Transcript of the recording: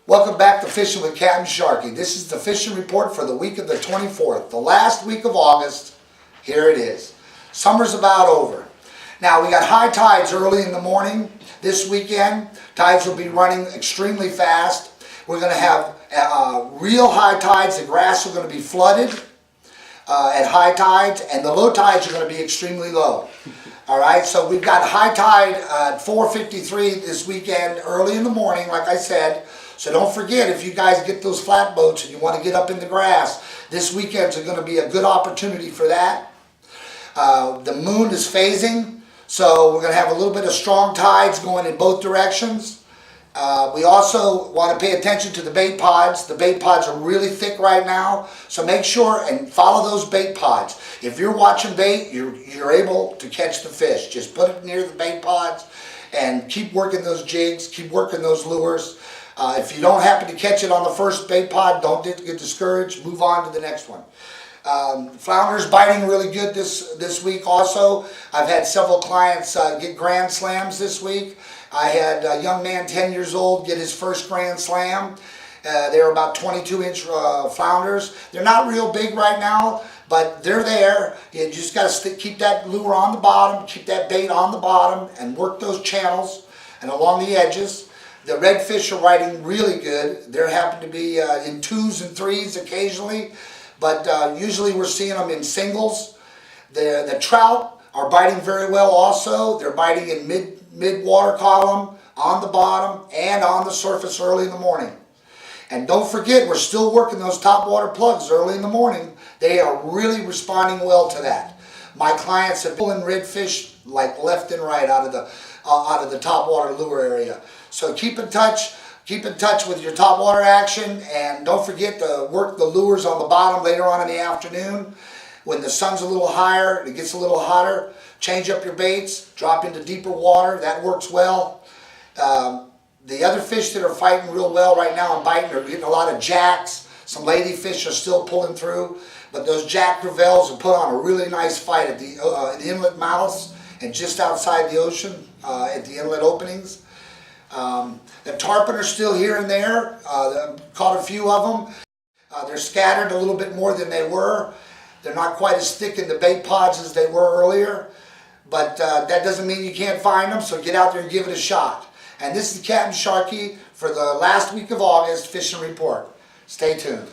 Welcome back to Fishing with Capt and Sharky. This is the fishing report for the week of the 24th, the last week of August. Here it is. Summer's about over. Now we got high tides early in the morning this weekend. Tides will be running extremely fast. We're going to have real high tides. The grass is going to be flooded at high tides, and the low tides are going to be extremely low. All right, so we've got high tide at 4:53 this weekend, early in the morning, like I said. So don't forget, if you guys get those flat boats and you want to get up in the grass, this weekend's going to be a good opportunity for that. The moon is phasing, so we're going to have a little bit of strong tides going in both directions. We also want to pay attention to the bait pods. The bait pods are really thick right now, so make sure and follow those bait pods. If you're watching bait, you're able to catch the fish. Just put it near the bait pods and keep working those jigs, keep working those lures. If you don't happen to catch it on the first bait pod, don't get discouraged. Move on to the next one. Flounder's biting really good this week also. I've had several clients get grand slams this week. I had a young man, 10 years old, get his first grand slam. They're about 22-inch flounders. They're not real big right now, but they're there. You just got to keep that lure on the bottom, keep that bait on the bottom, and work those channels and along the edges. The redfish are biting really good. They happen to be in 2s and 3s occasionally, but usually we're seeing them in singles. The trout are biting very well also. They're biting in mid-water column, on the bottom, and on the surface early in the morning. And don't forget, we're still working those top water plugs early in the morning. They are really responding well to that. My clients have pulling redfish like left and right out of the top water lure area. So keep in touch with your top water action, and don't forget to work the lures on the bottom later on in the afternoon. When the sun's a little higher, it gets a little hotter, change up your baits, drop into deeper water. That works well. The other fish that are fighting real well right now and biting are getting a lot of jacks. Some ladyfish are still pulling through, but those jack gravels have put on a really nice fight at the inlet mouths and just outside the ocean at the inlet openings. The tarpon are still here and there. Caught a few of them. They're scattered a little bit more than they were. They're not quite as thick in the bait pods as they were earlier, but that doesn't mean you can't find them, so get out there and give it a shot. And this is Capt and Sharky for the last week of August Fishing Report. Stay tuned.